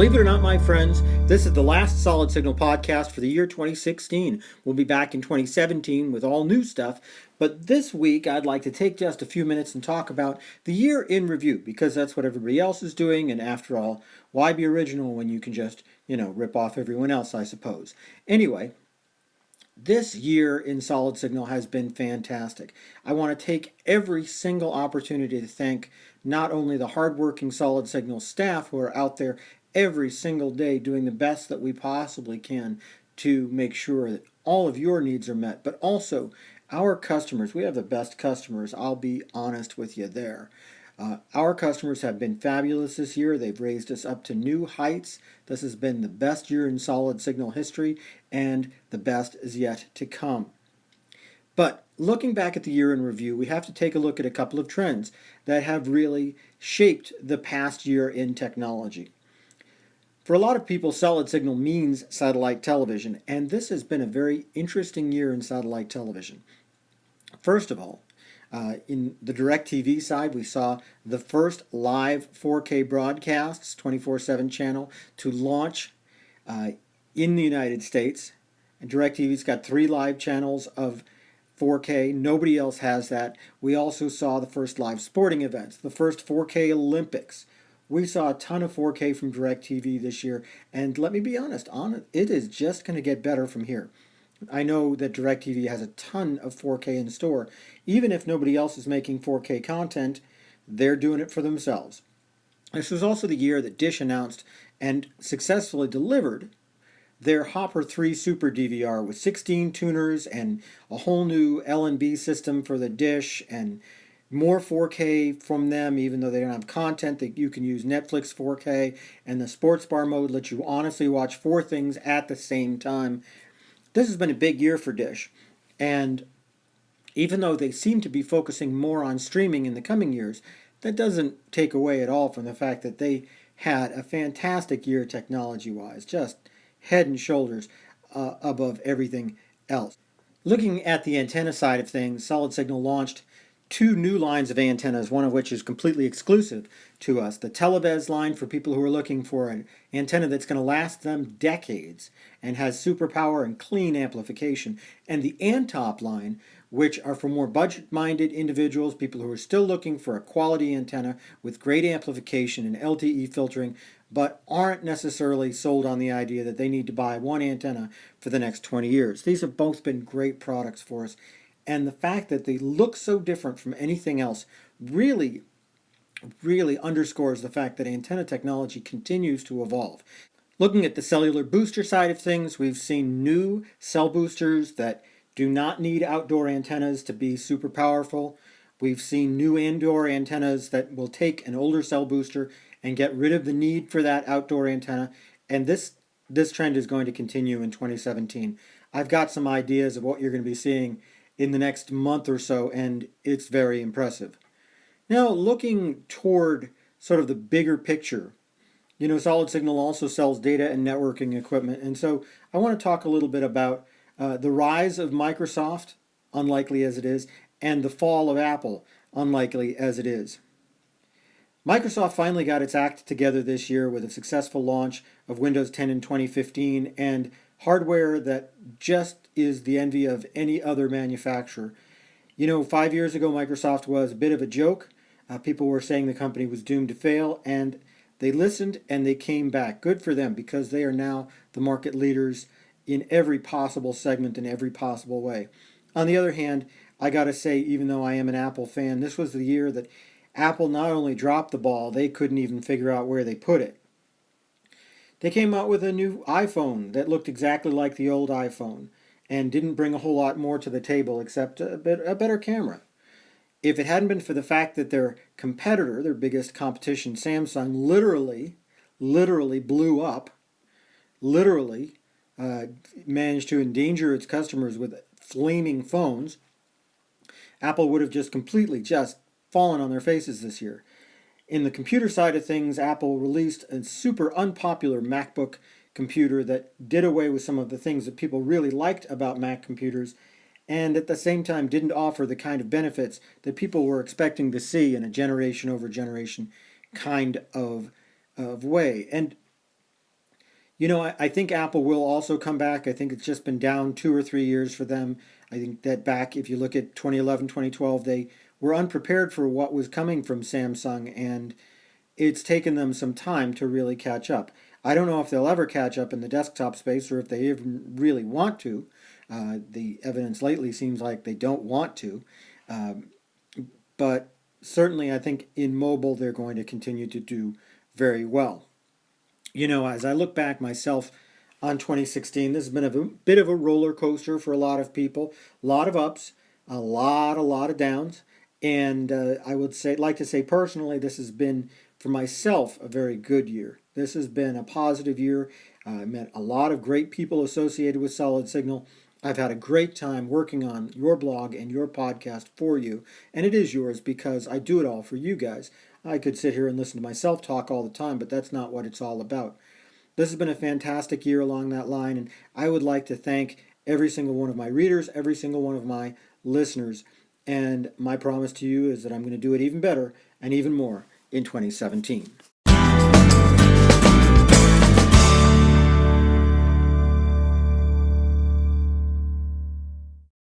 Believe it or not, my friends, this is the last Solid Signal podcast for the year 2016. We'll be back in 2017 with all new stuff. But this week, I'd like to take just a few minutes and talk about the year in review, because that's what everybody else is doing. And after all, why be original when you can just, rip off everyone else, I suppose. Anyway, this year in Solid Signal has been fantastic. I want to take every single opportunity to thank not only the hardworking Solid Signal staff who are out there every single day doing the best that we possibly can to make sure that all of your needs are met, but also our customers. We have the best customers, I'll be honest with you there. Our customers have been fabulous this year. They've raised us up to new heights. This has been the best year in Solid Signal history, and the best is yet to come. But looking back at the year in review, we have to take a look at a couple of trends that have really shaped the past year in technology. For a lot of people, Solid Signal means satellite television, and this has been a very interesting year in satellite television. First of all, in the DirecTV side, we saw the first live 4K broadcasts, 24/7 channel, to launch in the United States. And DirecTV's got 3 live channels of 4K. Nobody else has that. We also saw the first live sporting events, the first 4K Olympics. We saw a ton of 4K from DirecTV this year, and let me be honest, it is just going to get better from here. I know that DirecTV has a ton of 4K in store. Even if nobody else is making 4K content, they're doing it for themselves. This was also the year that Dish announced and successfully delivered their Hopper 3 Super DVR with 16 tuners and a whole new L&B system for the Dish, and more 4K from them, even though they don't have content. That you can use Netflix 4K, and the sports bar mode lets you honestly watch 4 things at the same time. This has been a big year for Dish, and even though they seem to be focusing more on streaming in the coming years, that doesn't take away at all from the fact that they had a fantastic year technology-wise, just head and shoulders above everything else. Looking at the antenna side of things, Solid Signal launched 2 new lines of antennas, one of which is completely exclusive to us. The Televez line for people who are looking for an antenna that's going to last them decades and has superpower and clean amplification. And the Antop line, which are for more budget-minded individuals, people who are still looking for a quality antenna with great amplification and LTE filtering, but aren't necessarily sold on the idea that they need to buy one antenna for the next 20 years. These have both been great products for us. And the fact that they look so different from anything else really underscores the fact that antenna technology continues to evolve. Looking at the cellular booster side of things, we've seen new cell boosters that do not need outdoor antennas to be super powerful. We've seen new indoor antennas that will take an older cell booster and get rid of the need for that outdoor antenna. And this trend is going to continue in 2017. I've got some ideas of what you're going to be seeing in the next month or so, and it's very impressive. Now, looking toward sort of the bigger picture, Solid Signal also sells data and networking equipment, and so I want to talk a little bit about the rise of Microsoft, unlikely as it is, and the fall of Apple, unlikely as it is. Microsoft finally got its act together this year with a successful launch of Windows 10 in 2015 and hardware that just is the envy of any other manufacturer. 5 years ago, Microsoft was a bit of a joke. People were saying the company was doomed to fail, and they listened and they came back. Good for them, because they are now the market leaders in every possible segment in every possible way. On the other hand, I gotta say, even though I am an Apple fan, this was the year that Apple not only dropped the ball, they couldn't even figure out where they put it. They came out with a new iPhone that looked exactly like the old iPhone and didn't bring a whole lot more to the table except a better camera. If it hadn't been for the fact that their competitor, their biggest competition, Samsung, literally blew up, managed to endanger its customers with flaming phones, Apple would have just completely fallen on their faces this year. In the computer side of things, Apple released a super unpopular MacBook computer that did away with some of the things that people really liked about Mac computers, and at the same time didn't offer the kind of benefits that people were expecting to see in a generation over generation kind of way. And I think Apple will also come back. I think it's just been down 2 or 3 years for them. I think that back, if you look at 2011, 2012, they were unprepared for what was coming from Samsung, and it's taken them some time to really catch up. I don't know if they'll ever catch up in the desktop space or if they even really want to. The evidence lately seems like they don't want to. Um, but certainly, I think in mobile, they're going to continue to do very well. As I look back myself on 2016, this has been a bit of a roller coaster for a lot of people. A lot of ups, a lot of downs. And I would like to say personally, this has been for myself a very good year. This has been a positive year. I met a lot of great people associated with Solid Signal. I've had a great time working on your blog and your podcast for you, and it is yours because I do it all for you guys. I could sit here and listen to myself talk all the time, but that's not what it's all about. This has been a fantastic year along that line, and I would like to thank every single one of my readers, every single one of my listeners. And my promise to you is that I'm going to do it even better and even more in 2017.